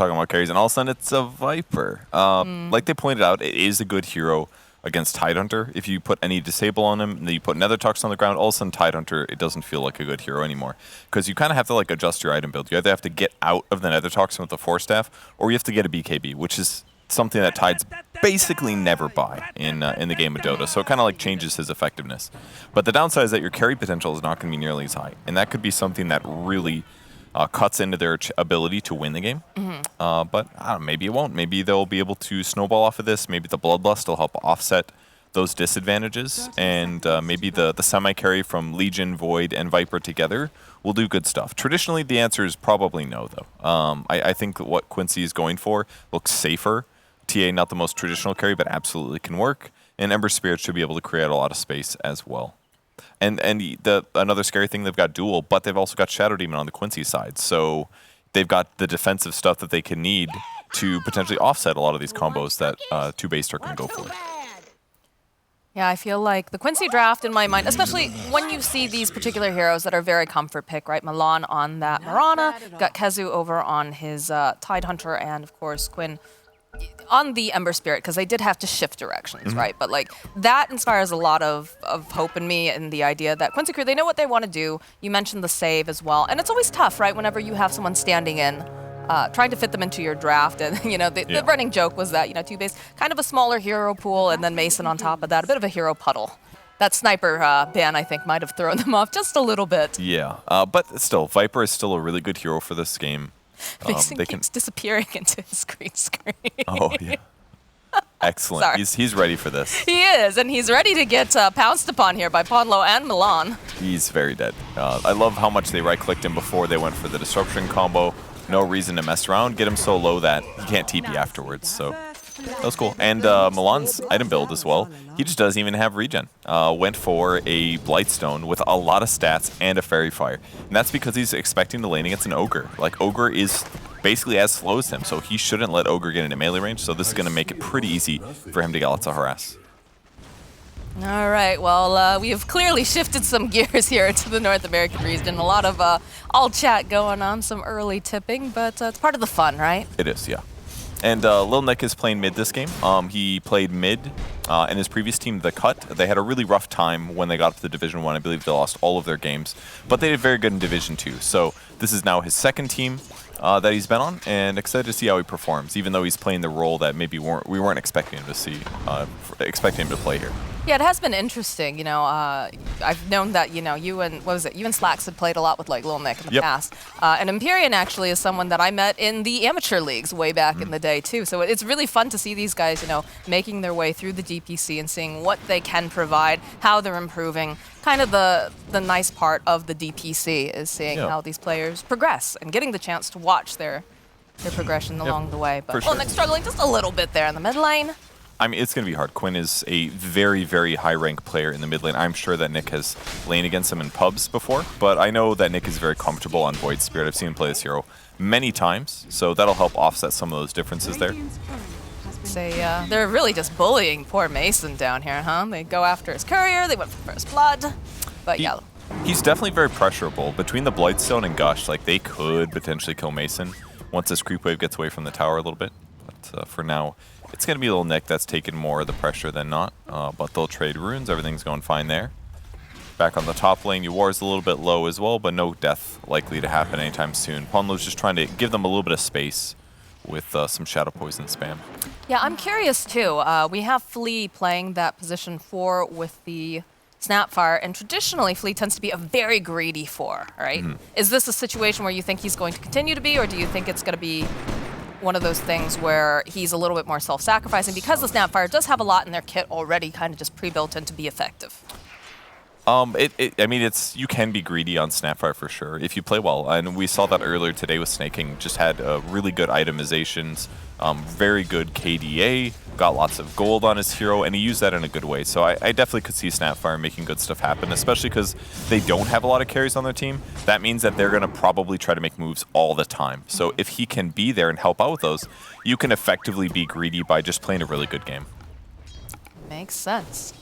talking about carries, and all of a sudden it's a Viper. Like they pointed out, it is a good hero against Tidehunter. If you put any disable on him, and then you put Nethertox on the ground, all of a sudden Tidehunter, it doesn't feel like a good hero anymore. Because you kind of have to like adjust your item build. You either have to get out of the Nethertoxin with the Force Staff, or you have to get a BKB, which is something that Tides basically never buy in the game of Dota. So it kind of like changes his effectiveness. But the downside is that your carry potential is not going to be nearly as high. And that could be something that really cuts into their ability to win the game. But I don't know, maybe it won't. Maybe they'll be able to snowball off of this. Maybe the Bloodlust will help offset those disadvantages. And maybe the semi-carry from Legion, Void, and Viper together will do good stuff. Traditionally, the answer is probably no, though. I think what Quincy is going for looks safer. TA, not the most traditional carry, but absolutely can work. And Ember Spirit should be able to create a lot of space as well. And another scary thing, they've got dual, but they've also got Shadow Demon on the Quincy side. So they've got the defensive stuff that they can need to potentially offset a lot of these combos that TOOBASED are going to go for. Yeah, I feel like the Quincy draft, in my mind, especially when you see these particular heroes that are very comfort pick, right? Milan on that Mirana, got Kezu over on his Tidehunter, and of course Quinn on the Ember Spirit, because they did have to shift directions, right? But like that inspires a lot of hope in me, and the idea that Quincy Crew, they know what they want to do. You mentioned the save as well, and it's always tough, right? Whenever you have someone standing in, trying to fit them into your draft, and you know the running joke was that TOOBASED kind of a smaller hero pool, and then Mason on top of that, a bit of a hero puddle. That sniper ban, I think, might have thrown them off just a little bit. Yeah, but still, Viper is still a really good hero for this game. Mason keeps disappearing into his green screen. Oh, yeah. Excellent. He's ready for this. He is, and he's ready to get pounced upon here by Ponlo and Milan. He's very dead. I love how much they right-clicked him before they went for the Disruption combo. No reason to mess around. Get him so low that he can't TP afterwards. So that was cool. And Milan's item build as well. He just doesn't even have regen. Went for a Blightstone with a lot of stats and a Fairy Fire. And that's because he's expecting to lane against an Ogre. Like, Ogre is basically as slow as him, so he shouldn't let Ogre get into melee range. So this is going to make it pretty easy for him to get lots of harass. All right, well, we have clearly shifted some gears here to the North American region. A lot of all-chat going on, some early tipping, but it's part of the fun, right? It is, yeah. And Lil Nick is playing mid this game. He played mid in his previous team, The Cut. They had a really rough time when they got up to the Division 1. I believe they lost all of their games, but they did very good in Division 2. So this is now his second team that he's been on, and excited to see how he performs, even though he's playing the role that maybe we weren't expecting him to see, expecting him to play here. Yeah, it has been interesting. You know, I've known that you and Slacks had played a lot with like Lil Nick in the past, and Empyrean actually is someone that I met in the amateur leagues way back in the day too. So it's really fun to see these guys, making their way through the DPC and seeing what they can provide, how they're improving. Kind of the nice part of the DPC is seeing how these players progress and getting the chance to watch their progression along the way. But Lil Nick's struggling just a little bit there in the mid lane. I mean, it's going to be hard. Quinn is a very, very high-ranked player in the mid lane. I'm sure that Nick has laned against him in pubs before, but I know that Nick is very comfortable on Void Spirit. I've seen him play this hero many times, so that'll help offset some of those differences there. They're really just bullying poor Mason down here, huh? They go after his courier, they went for first blood, but He's definitely very pressurable. Between the Blightstone and Gush, like, they could potentially kill Mason once this creep wave gets away from the tower a little bit, but for now, it's going to be Lil Nick that's taking more of the pressure than not, but they'll trade runes. Everything's going fine there. Back on the top lane, Yuwar's a little bit low as well, but no death likely to happen anytime soon. Ponlo's just trying to give them a little bit of space with some Shadow Poison spam. Yeah, I'm curious too. We have Flea playing that position 4 with the Snapfire, and traditionally Flea tends to be a very greedy 4, right? Is this a situation where you think he's going to continue to be, or do you think it's going to be one of those things where he's a little bit more self-sacrificing because the Snapfire does have a lot in their kit already kind of just pre-built in to be effective? I mean, you can be greedy on Snapfire for sure if you play well, and we saw that earlier today with Snaking. Just had really good itemizations, very good KDA, got lots of gold on his hero, and he used that in a good way. So I definitely could see Snapfire making good stuff happen, especially because they don't have a lot of carries on their team. That means that they're going to probably try to make moves all the time. So if he can be there and help out with those, you can effectively be greedy by just playing a really good game. Makes sense.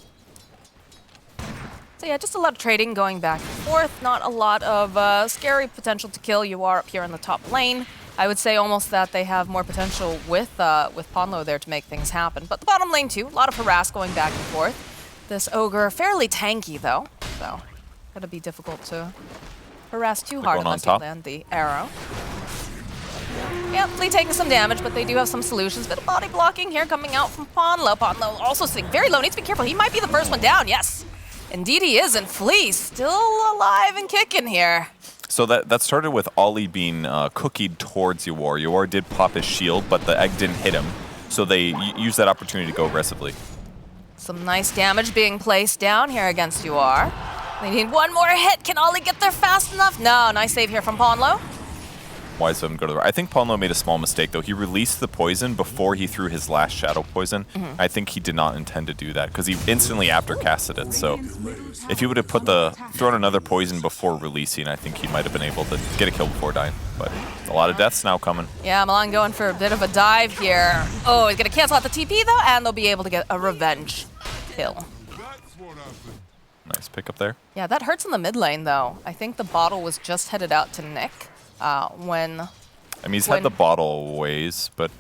So yeah, just a lot of trading going back and forth. Not a lot of scary potential to kill. You are up here in the top lane. I would say almost that they have more potential with Ponlo there to make things happen. But the bottom lane too, a lot of harass going back and forth. This Ogre fairly tanky though, so gonna be difficult to harass too hard unless you land the arrow. Yep, Lee taking some damage, but they do have some solutions. Bit of body blocking here coming out from Ponlo. Ponlo also sitting very low, needs to be careful. He might be the first one down, yes. Indeed he is, and Flea still alive and kicking here. So that started with Ollie being cookied towards Ywar. Ywar did pop his shield, but the egg didn't hit him. So they used that opportunity to go aggressively. Some nice damage being placed down here against Ywar. They need one more hit. Can Ollie get there fast enough? No, nice save here from Ponlo. Wise of him to go to the right. I think Ponlo made a small mistake, though. He released the poison before he threw his last shadow poison. I think he did not intend to do that because he instantly after casted it. So if he would have thrown another poison before releasing, I think he might have been able to get a kill before dying. But a lot of deaths now coming. Yeah, Milan going for a bit of a dive here. Oh, he's going to cancel out the TP, though, and they'll be able to get a revenge kill. Nice pick up there. Yeah, that hurts in the mid lane, though. I think the bottle was just headed out to Nick. I mean, he's had the bottle ways, but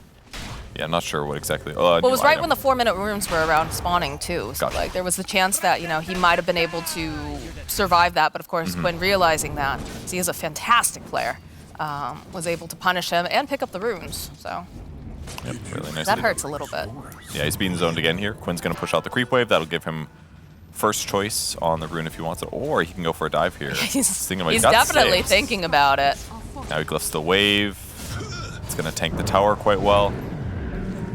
yeah, I'm not sure what exactly. Well, it was right when the 4-minute runes were around spawning too. So like, there was the chance that he might have been able to survive that, but of course, when realizing that, he is a fantastic player, was able to punish him and pick up the runes. So yep, really nice. That hurts a little bit. Yeah, he's being zoned again here. Quinn's gonna push out the creep wave. That'll give him first choice on the rune if he wants it, or he can go for a dive here. He's definitely thinking about it. Now he glyphs the wave. It's going to tank the tower quite well.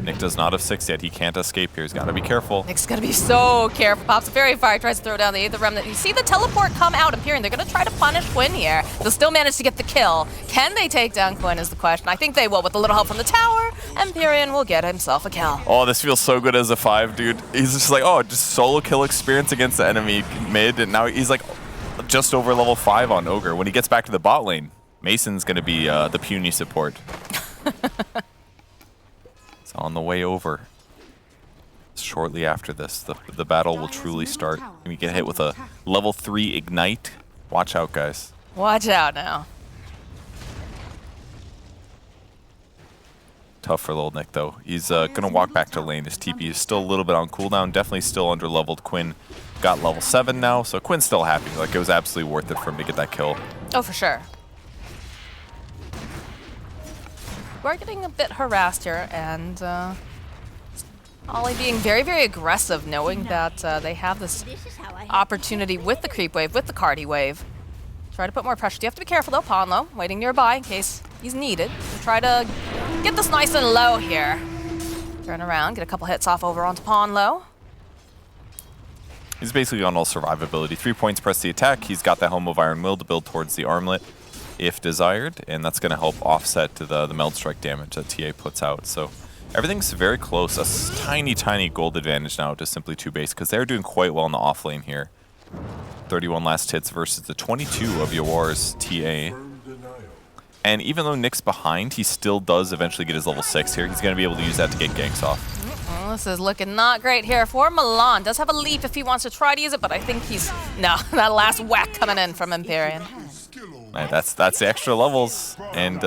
Nick does not have 6 yet. He can't escape here. He's got to be careful. Nick's got to be so careful. Pops a Fairy Fire, tries to throw down the Aether Remnant. You see the teleport come out appearing. They're going to try to punish Quinn here. They'll still manage to get the kill. Can they take down Quinn is the question. I think they will. With a little help from the tower, Empyrean will get himself a kill. Oh, this feels so good as a 5, dude. He's just like, oh, just solo kill experience against the enemy mid. And now he's like just over level 5 on Ogre. When he gets back to the bot lane, Mason's going to be the puny support. It's on the way over. Shortly after this, the battle will truly start. And we get hit with a level 3 ignite. Watch out, guys. Watch out now. Tough for little Nick, though. He's going to walk back to lane. His TP is still a little bit on cooldown. Definitely still under-leveled. Quinn got level 7 now, so Quinn's still happy. Like, it was absolutely worth it for him to get that kill. Oh, for sure. We're getting a bit harassed here, and Ollie being very, very aggressive, knowing that they have this opportunity with the creep wave, with the Cardi wave. Try to put more pressure. You have to be careful, though. Ponlo waiting nearby in case he's needed. Try to get this nice and low here. Turn around, get a couple hits off over onto Ponlo. He's basically on all survivability. 3 points, press the attack. He's got that Helm of Iron Will to build towards the armlet, if desired, and that's going to help offset to the Meld Strike damage that TA puts out. So everything's very close. A tiny, tiny gold advantage now to simply TOOBASED because they're doing quite well in the off lane here. 31 last hits versus the 22 of Ywar's TA. And even though Nick's behind, he still does eventually get his level 6 here. He's going to be able to use that to get ganks off. This is looking not great here for Milan. Does have a leap if he wants to try to use it, but I think he's... No, that last whack coming in from Empyrean. Right, that's the extra levels, and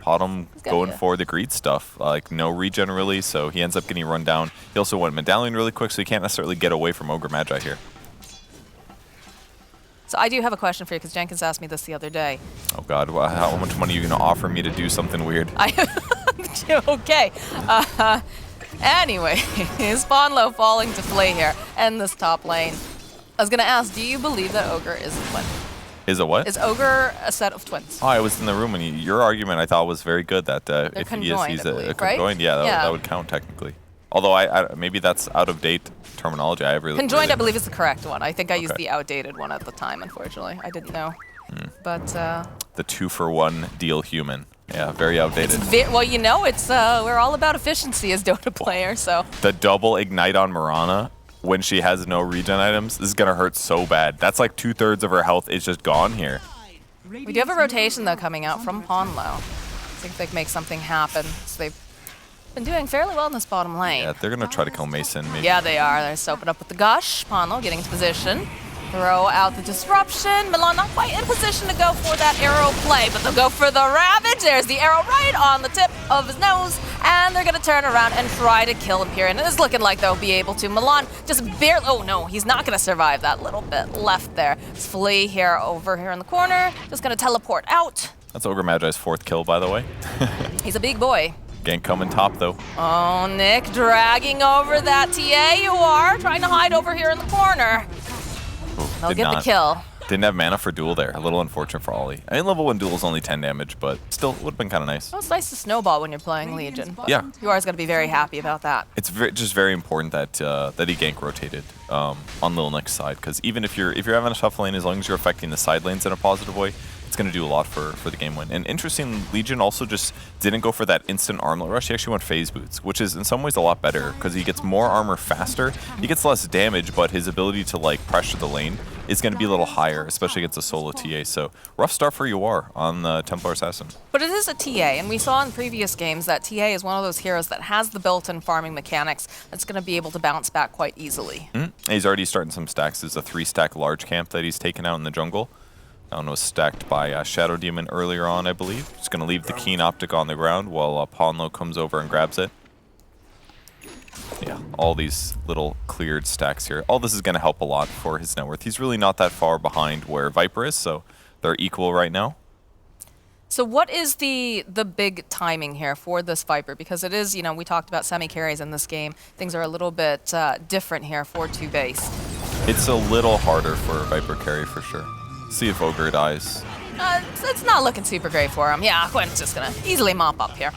Potom going for the greed stuff. Like no regen really, so he ends up getting run down. He also went Medallion really quick, so he can't necessarily get away from Ogre Magi here. So I do have a question for you, because Jenkins asked me this the other day. Oh God, how much money are you going to offer me to do something weird? Okay. Anyway, is Ponlo falling to play here and this top lane? I was going to ask, do you believe that Ogre is a twin? Is a what? Is Ogre a set of twins? Oh, I was in the room, and your argument I thought was very good, that if he is, he's a conjoined, yeah, that would count technically. Although I maybe that's out-of-date terminology. Conjoined, I believe, is the correct one. I think I used the outdated one at the time, unfortunately. I didn't know. But the 2-for-1 deal human. Yeah, very outdated. Well, you know, it's we're all about efficiency as Dota players, so. The double ignite on Mirana when she has no regen items, this is going to hurt so bad. That's like 2/3 of her health is just gone here. We do have a rotation, though, coming out from Ponlo. I think they can make something happen. So they've been doing fairly well in this bottom lane. Yeah, they're going to try to kill Mason. Maybe. Yeah, they are. They're soaping up with the gush. Ponlo getting into position. throw out the disruption. Milan not quite in position to go for that arrow play, but they'll go for the Ravage. There's the arrow right on the tip of his nose, and they're gonna turn around and try to kill Empyrean. It is looking like they'll be able to. Milan just barely, oh no, he's not gonna survive that little bit left there. It's Flea here over here in the corner, just gonna teleport out. That's Ogre Magi's 4th kill, by the way. He's a big boy. Gank coming top, though. Oh, Nick dragging over that TA. You are trying to hide over here in the corner. Ooh, They'll get the kill. Didn't have mana for duel there. A little unfortunate for Ollie. I mean, level 1 duel is only 10 damage, but still would have been kind of nice. Well, it's nice to snowball when you're playing Legion. But yeah. You are going to be very happy about that. It's just very important that that he gank rotated on Lil Nick's side, because even if you're having a tough lane, as long as you're affecting the side lanes in a positive way, it's going to do a lot for the game win. And interesting, Legion also just didn't go for that instant armlet rush. He actually went phase boots, which is in some ways a lot better because he gets more armor faster. He gets less damage, but his ability to like pressure the lane is going to be a little higher, especially against a solo TA. So rough start for UR on the Templar Assassin. But it is a TA, and we saw in previous games that TA is one of those heroes that has the built-in farming mechanics that's going to be able to bounce back quite easily. He's already starting some stacks. There's a 3-stack large camp that he's taken out in the jungle. That one was stacked by Shadow Demon earlier on, I believe. Just going to leave the Keen Optic on the ground while Ponlo comes over and grabs it. Yeah, all these little cleared stacks here. All this is going to help a lot for his net worth. He's really not that far behind where Viper is, so they're equal right now. So what is the big timing here for this Viper? Because it is, you know, we talked about semi-carries in this game. Things are a little bit different here for TOOBASED. It's a little harder for Viper carry for sure. See if Ogre dies. It's not looking super great for him. Yeah, Quinn's just going to easily mop up here.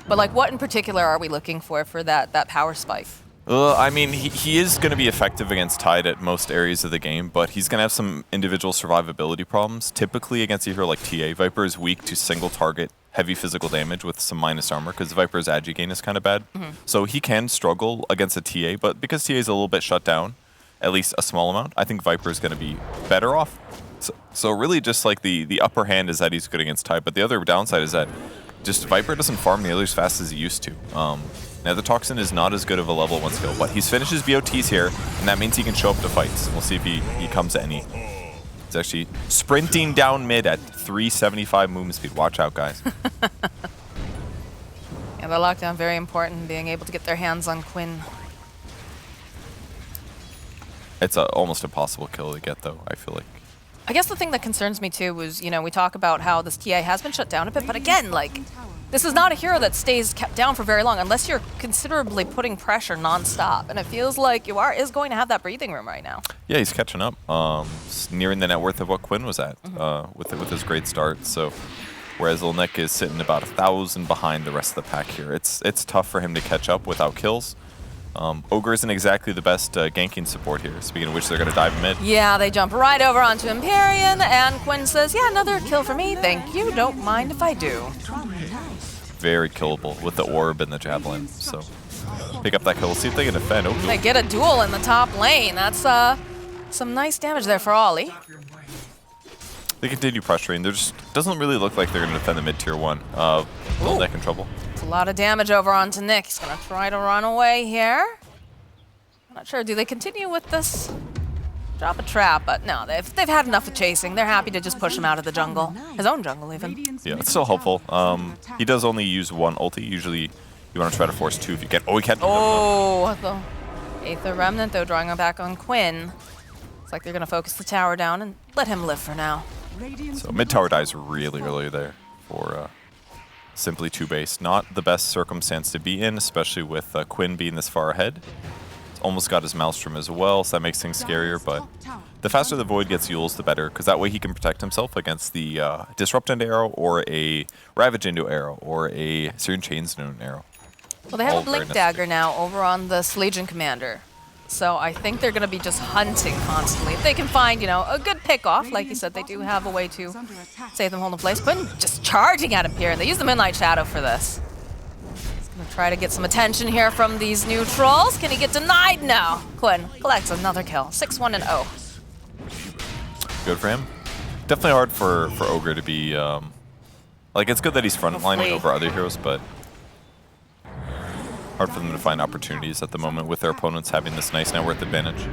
But like, what in particular are we looking for that power spike? I mean, he is going to be effective against Tide at most areas of the game, but he's going to have some individual survivability problems. Typically against a hero like TA, Viper is weak to single target heavy physical damage with some minus armor because Viper's agi gain is kind of bad. So he can struggle against a TA, but because TA is a little bit shut down, at least a small amount, I think Viper is going to be better off. So really just like the upper hand is that he's good against Tide, but the other downside is that just Viper doesn't farm nearly as fast as he used to. Now the Toxin is not as good of a level 1 skill, but he's finished his BOTs here, and that means he can show up to fights. We'll see if he comes to any. He's actually sprinting down mid at 375 movement speed. Watch out, guys. Yeah, the lockdown very important, being able to get their hands on Quinn. It's a almost impossible kill to get, though, I feel like. I guess the thing that concerns me too was, you know, we talk about how this TA has been shut down a bit, but again, like, this is not a hero that stays kept down for very long unless you're considerably putting pressure nonstop. And it feels like UR is going to have that breathing room right now. Yeah, he's catching up, nearing the net worth of what Quinn was at with his great start. So, whereas Lil Nick is sitting about 1,000 behind the rest of the pack here. It's tough for him to catch up without kills. Ogre isn't exactly the best ganking support here. Speaking of which, they're going to dive mid. Yeah, they jump right over onto Empyrean, and Quinn says, yeah, another kill for me. Thank you. Don't mind if I do. Very killable with the orb and the javelin. So pick up that kill. See if they can defend. Oh, they get a duel in the top lane. That's some nice damage there for Ollie. They continue pressuring. There just doesn't really look like they're going to defend the mid tier 1. Lil Nick in trouble. It's a lot of damage over onto Nick. He's going to try to run away here. I'm not sure. Do they continue with this? Drop a trap, but no, they've had enough of chasing. They're happy to just push him out of the jungle. His own jungle, even. Yeah, it's still helpful. He does only use 1 ulti. Usually, you want to try to force 2 if you can. Oh, he can't. Oh, the Aether Remnant, though, drawing him back on Quinn. It's like they're going to focus the tower down and let him live for now. So mid tower dies really early there for simply TOOBASED. Not the best circumstance to be in, especially with Quinn being this far ahead. He's almost got his Maelstrom as well, so that makes things scarier, but the faster the Void gets Yules, the better, because that way he can protect himself against the Disrupt into arrow, or a Ravage into arrow, or a Searing Chains into an arrow. Well, they have a Blink Dagger now over on this Legion Commander. So I think they're going to be just hunting constantly. If they can find, you know, a good pick-off, like you said, they do have a way to save them hold in place. Quinn just charging at him here, and they use the Midnight Shadow for this. He's going to try to get some attention here from these neutrals. Can he get denied? No. Quinn collects another kill. 6-1 and 0. Good for him. Definitely hard for Ogre to be, like, it's good that he's frontlining over other heroes, but hard for them to find opportunities at the moment with their opponents having this nice net worth advantage.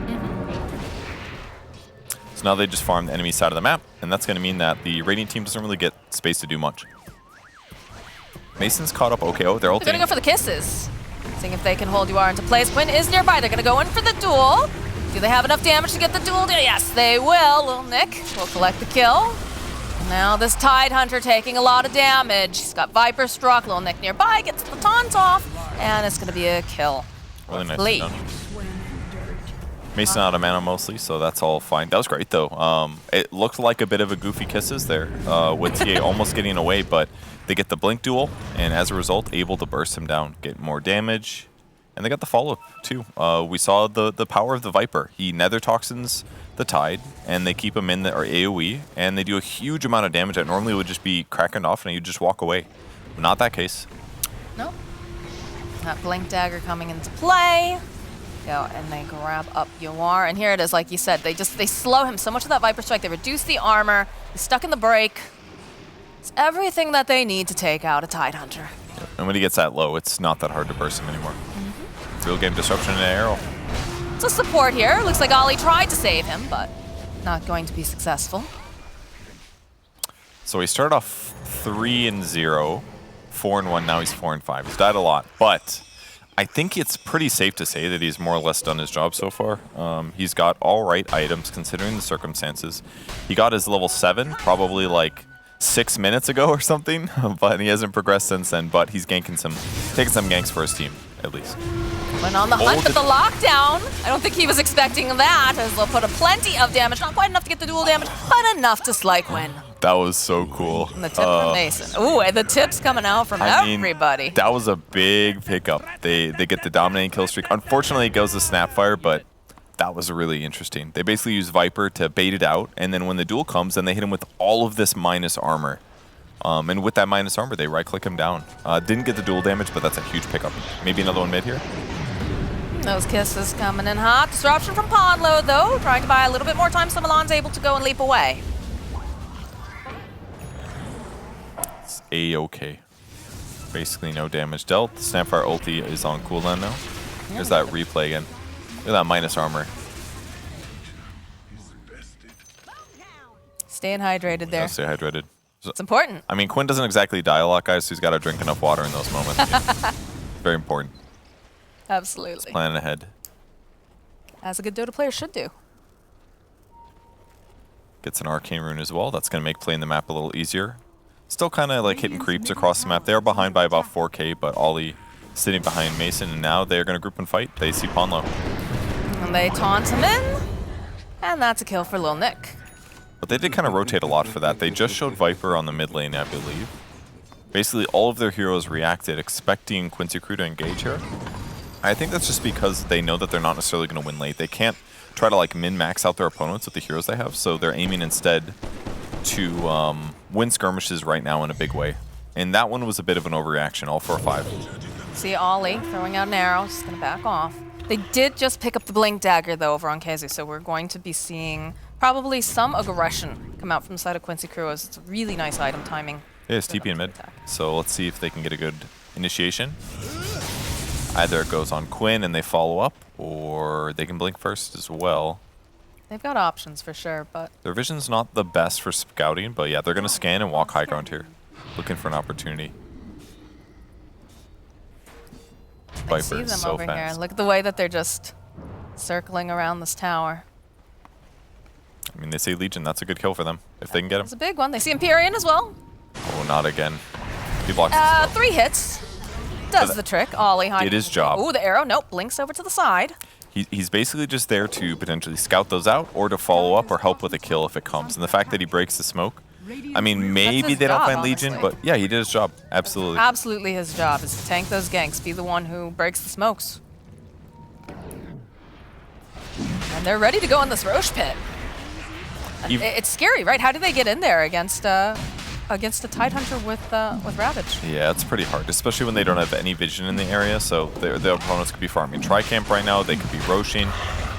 So now they just farm the enemy side of the map, and that's going to mean that the Radiant team doesn't really get space to do much. Mason's caught up. Okay, oh, they're ulting. They're going to go for the kisses. Seeing if they can hold UR into place. Quinn is nearby. They're going to go in for the duel. Do they have enough damage to get the duel? Yes, they will. Little Nick will collect the kill. Now this Tidehunter taking a lot of damage. He's got Viper struck. Little Nick nearby gets the taunt off, and it's going to be a kill. Really nice done. Mason out of mana mostly, so that's all fine. That was great, though. It looked like a bit of a goofy kisses there with TA almost getting away, but they get the blink duel, and as a result, able to burst him down, get more damage, and they got the follow-up, too. We saw the power of the Viper. He nether toxins the Tide, and they keep him in the AoE, and they do a huge amount of damage that normally would just be cracking off, and you'd just walk away. Not that case. Nope. That blink dagger coming into play. Go and they grab up UR, and here it is, like you said, they slow him so much with that Viper Strike, they reduce the armor, he's stuck in the break. It's everything that they need to take out a Tidehunter. Yep. And when he gets that low, it's not that hard to burst him anymore. Real game disruption in an arrow. It's a support here. Looks like Ollie tried to save him, but not going to be successful. So he started off 3-0, 4-1, now he's 4-5. He's died a lot, but I think it's pretty safe to say that he's more or less done his job so far. He's got all right items considering the circumstances. He got his level 7 probably like 6 minutes ago or something, but he hasn't progressed since then, but he's taking some ganks for his team, at least. Went on the hunt, but the lockdown, I don't think he was expecting that, as they'll put plenty of damage. Not quite enough to get the dual damage, but enough to slay Quinn. That was so cool. And the tip from Mason. Ooh, and the tips coming out from everybody. That was a big pickup. They get the dominating kill streak. Unfortunately, it goes to Snapfire, but that was really interesting. They basically use Viper to bait it out, and then when the duel comes, then they hit him with all of this minus armor. And with that minus armor, they right-click him down. Didn't get the dual damage, but that's a huge pickup. Maybe another one mid here. Those kisses coming in hot. Disruption from Podlo, though, trying to buy a little bit more time so Milan's able to go and leap away. It's A-okay. Basically no damage dealt. The Snapfire ulti is on cooldown now. There's that replay again. Look at that minus armor. Staying hydrated there. Yeah, stay hydrated. It's important. I mean, Quinn doesn't exactly die a lot, guys, so he's got to drink enough water in those moments. Very important. Absolutely. Planning ahead. As a good Dota player should do. Gets an arcane rune as well. That's going to make playing the map a little easier. Still kind of like hitting creeps across the map. They are behind by about 4K, but Ollie sitting behind Mason, and now they're going to group and fight. They see Ponlo. And they taunt him in, and that's a kill for Lil Nick. But they did kind of rotate a lot for that. They just showed Viper on the mid lane, I believe. Basically, all of their heroes reacted, expecting Quincy crew to engage here. I think that's just because they know that they're not necessarily going to win late. They can't try to like min-max out their opponents with the heroes they have, so they're aiming instead to win skirmishes right now in a big way. And that one was a bit of an overreaction, all 4-5. See Ollie throwing out an arrow, just going to back off. They did just pick up the Blink Dagger, though, over on Kezu, so we're going to be seeing probably some aggression come out from the side of Quincy crew. It's a really nice item timing. Yeah, it's TP in mid, so let's see if they can get a good initiation. Either it goes on Quinn and they follow up, or they can blink first as well. They've got options for sure, but their vision's not the best for scouting, but yeah, they're going to scan and walk high ground here, looking for an opportunity. I see them so over fast. here. Look at the way that they're just circling around this tower. I mean, they say Legion. That's a good kill for them if they can get him. It's a big one. They see Empyrean as well. Oh, not again. He blocks 3 hits. Does the trick. Ollie hiding. Did his job. Ooh, the arrow. Nope. Blinks over to the side. He's basically just there to potentially scout those out or to follow up or help with a kill if it comes. And the fact that he breaks the smoke, I mean, maybe they don't find Legion, but yeah, he did his job. Absolutely. Absolutely his job is to tank those ganks, be the one who breaks the smokes. And they're ready to go in this Roche pit. It's scary, right? How do they get in there against a Tidehunter with Ravage? Yeah, it's pretty hard, especially when they don't have any vision in the area, so their opponents could be farming Tricamp right now, they could be Roshing.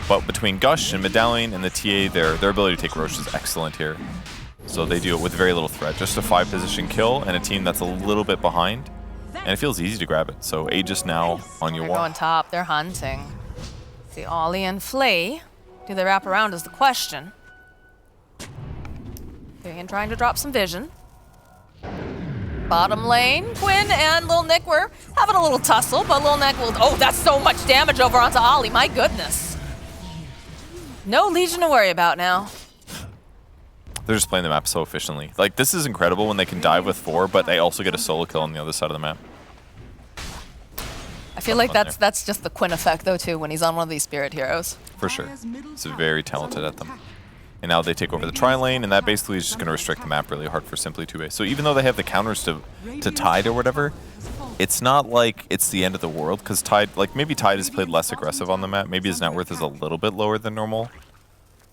But between Gush and Medallion and the TA, their ability to take Roche is excellent here. So they do it with very little threat. Just a 5-position kill and a team that's a little bit behind. And it feels easy to grab it. So Aegis now on your They're wall. going top, they're hunting. See Ollie and Flea. Do they wrap around is the question. Varian trying to drop some vision. Bottom lane, Quinn and Lil Nick were having a little tussle, but Lil Nick will... Oh, that's so much damage over onto Ollie, my goodness. No Legion to worry about now. They're just playing the map so efficiently. Like, this is incredible when they can dive with 4, but they also get a solo kill on the other side of the map. I feel like that's just the Quinn effect, though, too, when he's on one of these Spirit Heroes. For sure. He's very talented at them. And now they take over the tri lane, and that basically is just going to restrict the map really hard for Simply TOOBASED. So even though they have the counters to Tide or whatever, it's not like it's the end of the world, because Tide, like maybe Tide has played less aggressive on the map. Maybe his net worth is a little bit lower than normal.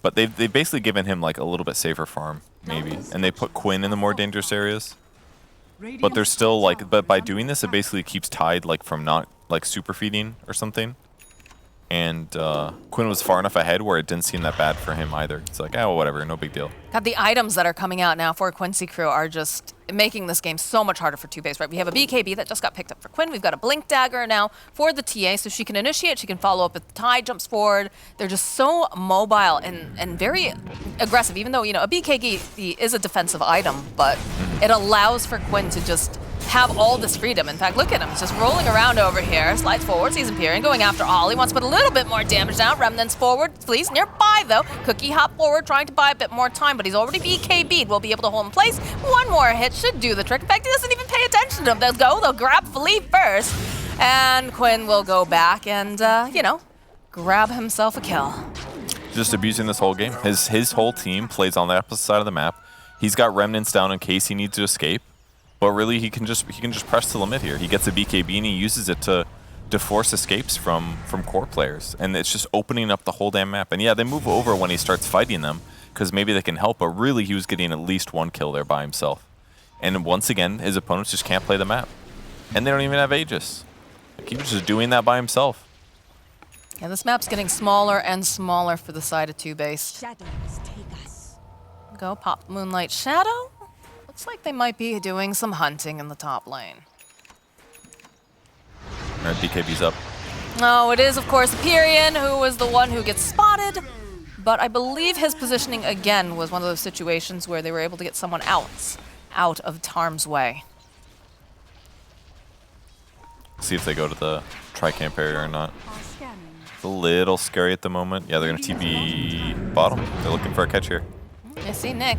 But they've basically given him like a little bit safer farm, maybe. And they put Quinn in the more dangerous areas. But they're still like, but by doing this, it basically keeps Tide like from not like super feeding or something. And Quinn was far enough ahead where it didn't seem that bad for him either. It's like, oh, well, whatever, no big deal. God, the items that are coming out now for Quincy crew are just making this game so much harder for TOOBASED, right? We have a BKB that just got picked up for Quinn. We've got a Blink Dagger now for the TA, so she can initiate, she can follow up if the Tide jumps forward. They're just so mobile and very aggressive, even though, you know, a BKB is a defensive item, but it allows for Quinn to just have all this freedom. In fact, look at him. He's just rolling around over here. Slides forward, sees Empyrean going after Ollie. Wants to put a little bit more damage down. Remnants forward. Flees nearby, though. Cookie hop forward, trying to buy a bit more time, but he's already BKB'd. Will be able to hold in place. One more hit should do the trick. In fact, he doesn't even pay attention to him. They'll grab Flea first. And Quinn will go back and, you know, grab himself a kill. Just abusing this whole game. His whole team plays on the opposite side of the map. He's got Remnants down in case he needs to escape. But really, he can just press to the limit here. He gets a BKB and he uses it to force escapes from core players, and it's just opening up the whole damn map. And yeah, they move over when he starts fighting them because maybe they can help. But really, he was getting at least one kill there by himself. And once again, his opponents just can't play the map, and they don't even have Aegis. Like, he was just doing that by himself. Yeah, this map's getting smaller and smaller for the side of TOOBASED. Shadows take us. Go pop Moonlight Shadow. Looks like they might be doing some hunting in the top lane. All right, BKB's up. No, it is, of course, Empyrean, who was the one who gets spotted. But I believe his positioning, again, was one of those situations where they were able to get someone else out of harm's way. See if they go to the tri-camp area or not. It's a little scary at the moment. Yeah, they're going to TP bottom. They're looking for a catch here. I see Nick.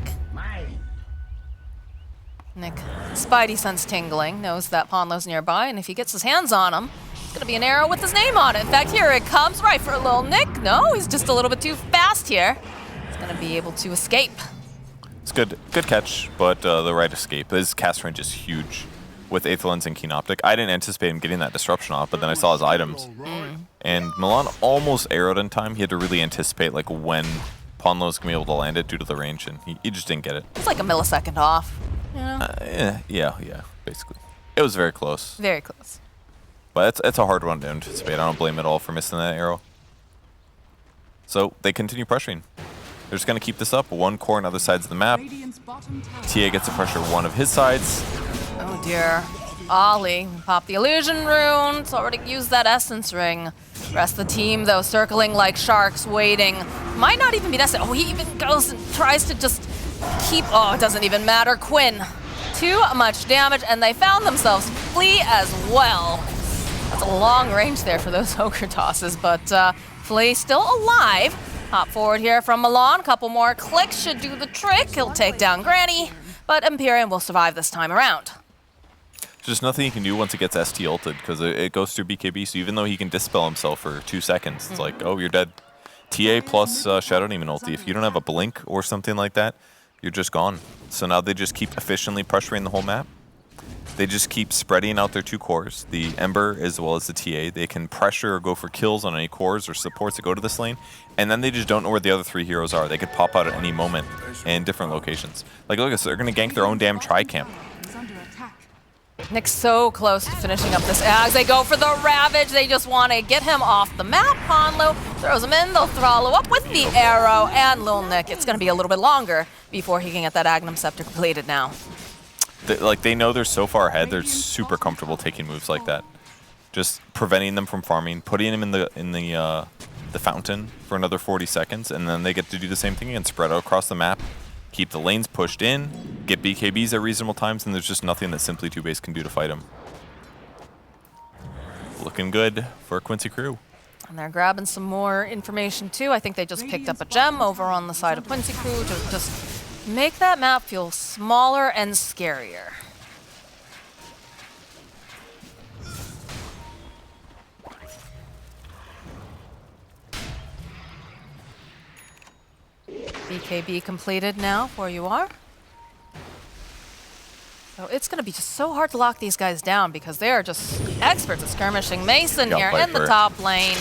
Nick, spidey sense tingling, knows that Ponlo's nearby, and if he gets his hands on him, it's gonna be an arrow with his name on it. In fact, here it comes, right for a little Nick. No, he's just a little bit too fast here. He's gonna be able to escape. It's good catch, but the right escape. His cast range is huge with Eighth Lens and Keen Optic. I didn't anticipate him getting that disruption off, but then I saw his items. And Milan almost arrowed in time. He had to really anticipate like when Ponlo's gonna be able to land it due to the range, and he just didn't get it. It's like a millisecond off. Yeah, basically. It was very close. Very close. But it's a hard one to anticipate. I don't blame at all for missing that arrow. So they continue pressuring. They're just going to keep this up. One core on other sides of the map. TA gets to pressure one of his sides. Oh dear. Ollie, pop the illusion rune. It's already used that essence ring. Rest of the team, though, circling like sharks, waiting. Might not even be necessary. Oh, he even goes and tries to just keep... Oh, it doesn't even matter. Quinn, too much damage, and they found themselves Flea as well. That's a long range there for those ogre tosses, but Flea still alive. Hop forward here from Milan. Couple more clicks should do the trick. He'll take down Granny, but Empyrean will survive this time around. Just nothing he can do once it gets ST ulted, because it goes through BKB, so even though he can dispel himself for 2 seconds, it's like, oh, you're dead. TA plus Shadow Demon ulti. If you don't have a blink or something like that, you're just gone. So now they just keep efficiently pressuring the whole map. They just keep spreading out their 2 cores, the Ember as well as the TA. They can pressure or go for kills on any cores or supports that go to this lane, and then they just don't know where the other 3 heroes are. They could pop out at any moment in different locations. Like, look at this, they're going to gank their own damn tri-camp. Nick's so close to finishing up this as they go for the Ravage. They just want to get him off the map. Ponlo throws him in. They'll follow up with the arrow. And Lil Nick, it's going to be a little bit longer before he can get that Agnum Scepter completed now. They know they're so far ahead. They're super comfortable taking moves like that. Just preventing them from farming, putting him in the fountain for another 40 seconds, and then they get to do the same thing and spread out across the map. keep the lanes pushed in, get BKBs at reasonable times, and there's just nothing that simply TOOBASED can do to fight him. Looking good for Quincy crew. And they're grabbing some more information too. I think they just picked up a gem over on the side of Quincy crew to just make that map feel smaller and scarier. BKB completed now for you are. So it's going to be just so hard to lock these guys down because they are just experts at skirmishing. Mason here in the top lane.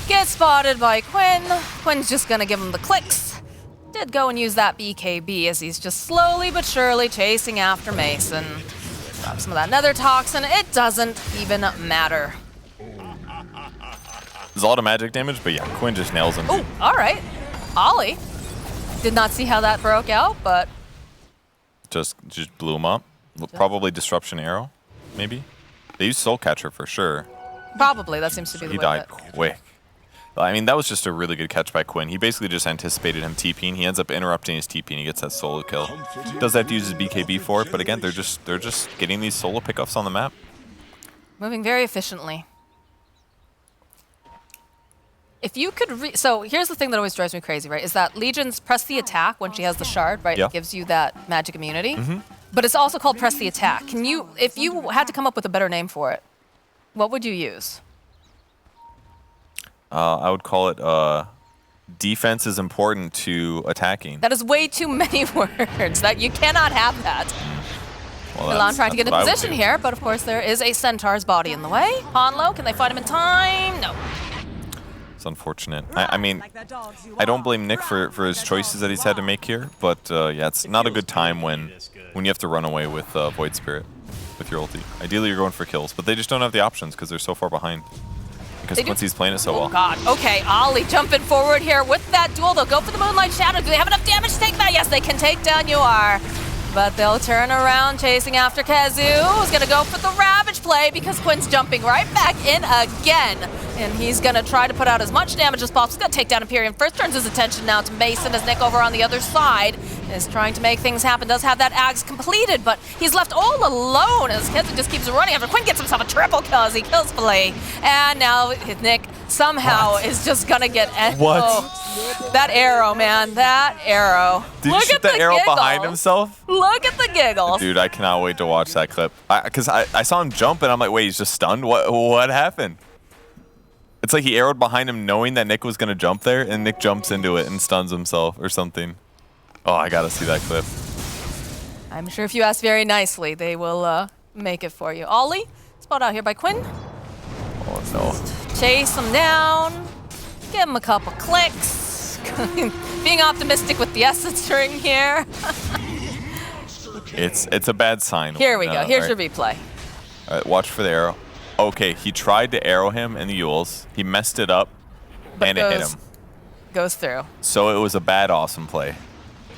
Gets spotted by Quinn. Quinn's just going to give him the clicks. Did go and use that BKB as he's just slowly but surely chasing after Mason. Grab some of that nether toxin. It doesn't even matter. There's a lot of magic damage, but yeah, Quinn just nails him. Oh, all right. Ollie. Did not see how that broke out, but... Just blew him up. Probably Disruption Arrow, maybe? They used Soul Catcher for sure. Probably, that seems to be the way. He died quick. I mean, that was just a really good catch by Quinn. He basically just anticipated him TPing. He ends up interrupting his TP and he gets that solo kill. Does have to use his BKB for it, but again, they're just getting these solo pickups on the map. Moving very efficiently. If you could so here's the thing that always drives me crazy, right? Is that Legion's press the attack when she has the shard, right? Yeah. It gives you that magic immunity. But it's also called press the attack. Can you, if you had to come up with a better name for it, what would you use? I would call it defense is important to attacking. That is way too many words. That you cannot have that. Well, Milan trying to get in position here, but of course there is a Centaur's body in the way. Hanlo, can they fight him in time? No. It's unfortunate. I mean, I don't blame Nick for his choices that he's had to make here, but yeah, it's not a good time when you have to run away with Void Spirit with your ulti. Ideally, you're going for kills, but they just don't have the options because they're so far behind. Because Quincy's playing it so well. Oh god. Okay, Ollie jumping forward here with that duel. They'll go for the Moonlight Shadow. Do they have enough damage to take that? Yes, they can take down You Are. But they'll turn around chasing after Kazu. Who's going to go for the Ravage play because Quinn's jumping right back in again. And he's going to try to put out as much damage as possible. He's going to take down Imperium first. Turns his attention now to Mason as Nick over on the other side is trying to make things happen. Does have that Axe completed, but he's left all alone as Kazu just keeps running after. Quinn gets himself a triple kill as he kills Filet. And now Nick somehow is just going to get... What? Oh, that arrow, man. That arrow. Did you shoot that arrow behind himself? Look at the giggles. Dude, I cannot wait to watch that clip. Because I saw him jump and I'm like, wait, he's just stunned? What happened? It's like he arrowed behind him knowing that Nick was going to jump there, and Nick jumps into it and stuns himself or something. Oh, I got to see that clip. I'm sure if you ask very nicely, they will make it for you. Ollie, spot out here by Quinn. Oh, no. Chase him down. Give him a couple clicks. Being optimistic with the essence string here. It's a bad sign. Here we go. Here's your replay. All right, watch for the arrow. Okay, he tried to arrow him in the Yules. He messed it up, and it hit him. Goes through. So it was a bad awesome play.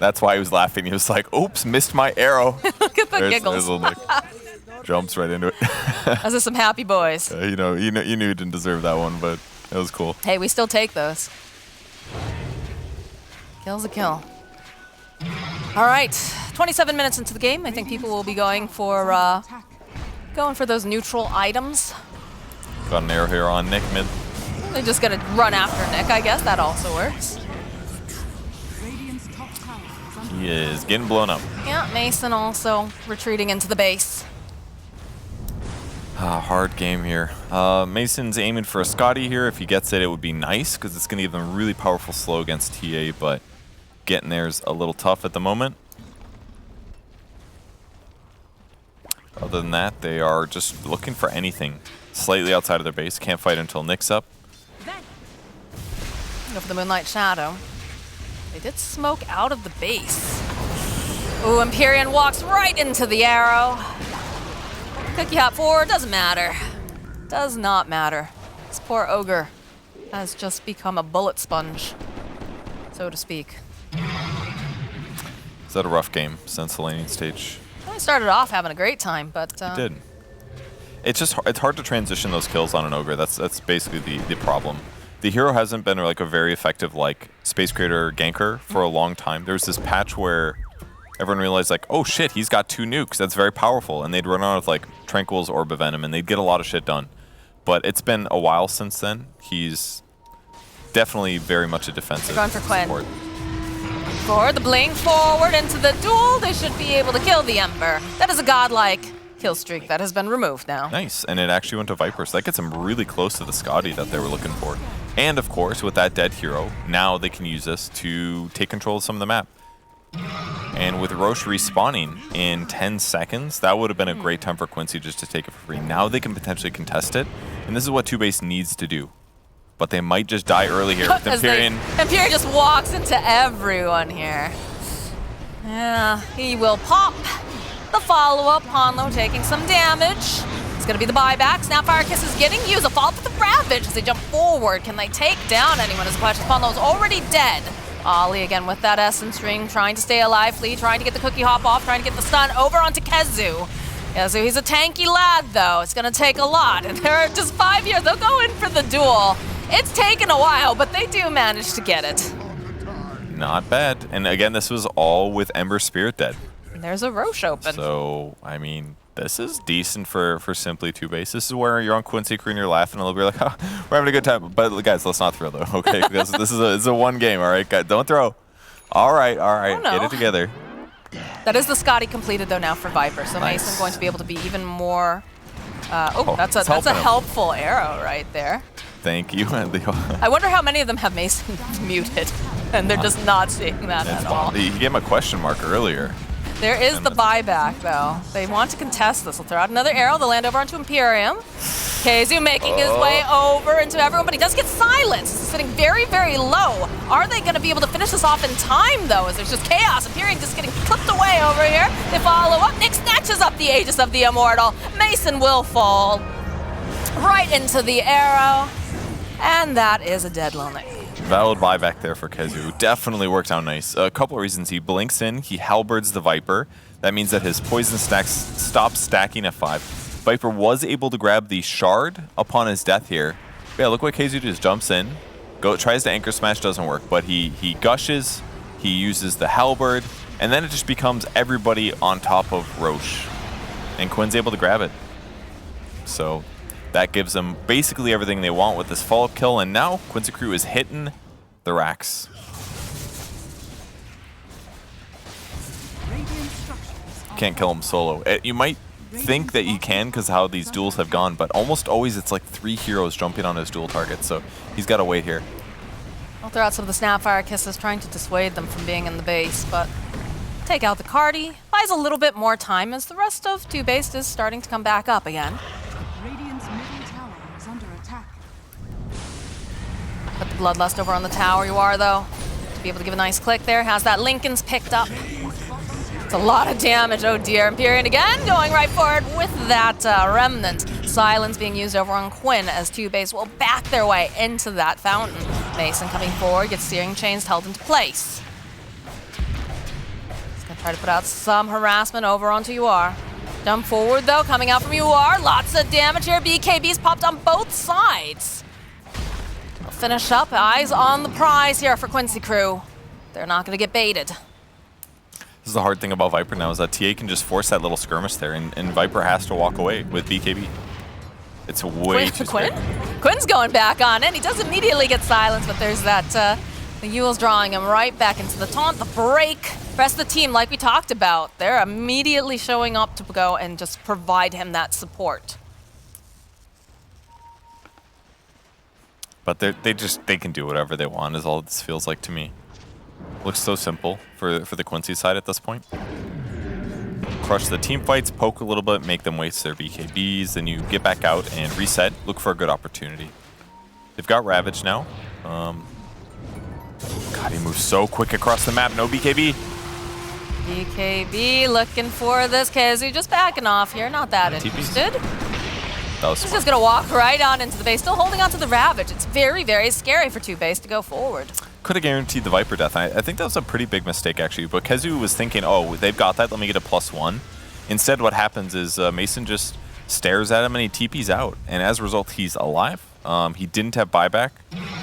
That's why he was laughing. He was like, oops, missed my arrow. Look at the giggles. There's little Nick. Jumps right into it. Those are some happy boys. You knew he didn't deserve that one, but it was cool. Hey, we still take those. Kill's a kill. All right, 27 minutes into the game. I think people will be going for those neutral items. Got an arrow here on Nick mid. They're just gonna run after Nick, I guess. That also works. He is getting blown up. Yeah, Mason also retreating into the base. Hard game here. Mason's aiming for a Scotty here. If he gets it, it would be nice because it's going to give him really powerful slow against TA, but getting there's a little tough at the moment. Other than that, they are just looking for anything slightly outside of their base. Can't fight until Nick's up. Go for the Moonlight Shadow. They did smoke out of the base. Ooh, Empyrean walks right into the arrow. Cookie hop forward, doesn't matter. Does not matter. This poor ogre has just become a bullet sponge, so to speak. Is that a rough game since the laning stage? I started off having a great time, but... It did. It's hard to transition those kills on an ogre. That's basically the problem. The hero hasn't been like a very effective like Space Creator ganker for a long time. There was this patch where everyone realized like, oh shit, he's got 2 nukes. That's very powerful. And they'd run on with like Tranquil's Orb of Venom, and they'd get a lot of shit done. But it's been a while since then. He's definitely very much a defensive Going for Quinn. support. For the blink forward into the duel, they should be able to kill the Ember. That is a godlike kill streak that has been removed now. Nice, and it actually went to Viper, so that gets him really close to the Scotty that they were looking for. And of course, with that dead hero, now they can use this to take control of some of the map. And with Roche respawning in 10 seconds, that would have been a great time for Quincy just to take it for free. Now they can potentially contest it, and this is what TOOBASED needs to do. But they might just die early here with Empyrean. Empyrean just walks into everyone here. Yeah, he will pop the follow-up. Ponlo taking some damage. It's going to be the buyback. Snapfire Kiss is getting used. A fall to the Ravage as they jump forward. Can they take down anyone as question? Ponlo's already dead. Ollie again with that Essence Ring, trying to stay alive. Flea trying to get the cookie hop off, trying to get the stun over onto Kezu. Kezu, he's a tanky lad though. It's going to take a lot. And there are just 5 years. They'll go in for the duel. It's taken a while, but they do manage to get it. Not bad. And again, this was all with Ember Spirit dead. And there's a Roche open. So, I mean, this is decent for simply TOOBASED. This is where you're on Quincy Crew and you're laughing a little bit like, oh, we're having a good time. But guys, let's not throw though, okay? this is a one game, all right? Guys, don't throw. All right, Oh, no. Get it together. That is the Scotty completed though now for Viper. So Nice. Mason going to be able to be even more. That's a helping him. helpful arrow right there. Thank you. I wonder how many of them have Mason muted, and they're just not seeing that at all. He gave him a question mark earlier. There is the buyback though. They want to contest this. They'll throw out another arrow. They'll land over onto Imperium. Kezu making his way over into everyone, but he does get silenced. He's sitting very, very low. Are they going to be able to finish this off in time, though, as there's just chaos? Imperium just getting clipped away over here. They follow up. Nick snatches up the Aegis of the Immortal. Mason will fall right into the arrow, and that is a dead Lil Nick. Valid buyback there for Kezu. Definitely worked out nice. A couple of reasons. He blinks in, he halberds the Viper. That means that his poison stacks stop stacking at 5. Viper was able to grab the shard upon his death here. But yeah, look what Kezu just jumps in, tries to anchor smash, doesn't work, but he gushes, he uses the halberd, and then it just becomes everybody on top of Roche. And Quinn's able to grab it. So that gives them basically everything they want with this follow-up kill, and now Quincy Crew is hitting the racks. Can't kill him solo. You might think that you can because how these duels have gone, but almost always it's like 3 heroes jumping on his dual target, so he's got to wait here. I'll throw out some of the Snapfire Kisses, trying to dissuade them from being in the base, but take out the Cardi. Buys a little bit more time as the rest of TOOBASED is starting to come back up again. Radiant's middle tower is under attack. Put the Bloodlust over on the tower you are, though. To be able to give a nice click there. Has that Lincoln's picked up. It's a lot of damage. Oh dear. Empyrean again going right forward with that Remnant. Silence being used over on Quinn as TOOBASED will back their way into that fountain. Mason coming forward, gets Searing Chains held into place. He's going to try to put out some harassment over onto UR. Jump forward though, coming out from UR. Lots of damage here. BKB's popped on both sides. We'll finish up. Eyes on the prize here for Quincy Crew. They're not going to get baited. This is the hard thing about Viper now, is that TA can just force that little skirmish there, and Viper has to walk away with BKB. It's way too Quinn? scary. Quinn's going back on it. He does immediately get silenced, but there's that, the Yule's drawing him right back into the taunt, the break. Rest of the team, like we talked about, they're immediately showing up to go and just provide him that support. But they can do whatever they want, is all this feels like to me. Looks so simple for the Quincy side at this point. Crush the team fights, poke a little bit, make them waste their BKBs, then you get back out and reset, look for a good opportunity. They've got Ravage now. God, he moves so quick across the map, no BKB. BKB looking for this. Kezu just backing off here, not that interested. That was He's smart. just gonna walk right on into the base, still holding on to the Ravage. It's very, very scary for TOOBASED to go forward. Could have guaranteed the Viper death. I think that was a pretty big mistake, actually. But Kezu was thinking, oh, they've got that. Let me get a +1. Instead, what happens is Mason just stares at him and he TP's out. And as a result, he's alive. He didn't have buyback.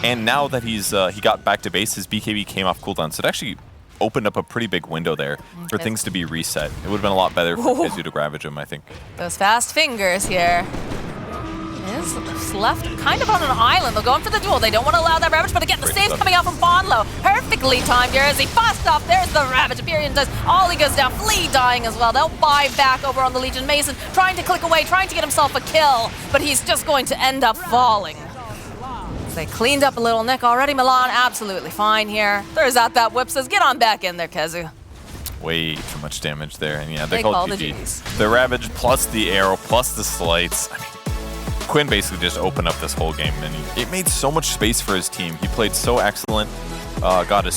And now that he got back to base, his BKB came off cooldown. So it actually opened up a pretty big window there for things to be reset. It would have been a lot better for Kezu to ravage him, I think. Those fast fingers here. Is left kind of on an island. They're going for the duel. They don't want to allow that ravage, but again, the save's coming out from Bonlo. Perfectly timed here as he busts off. There's the ravage. Imperium does. Ollie goes down. Flea dying as well. They'll buy back over on the Legion. Mason trying to click away, trying to get himself a kill, but he's just going to end up falling. They cleaned up a little nick already. Milan absolutely fine here. Throws out that whip, says, get on back in there, Kezu. Way too much damage there. And yeah, They call call it the GG. Gs. The ravage plus the arrow plus the slights. I mean, Quinn basically just opened up this whole game, and it made so much space for his team. He played so excellent, got his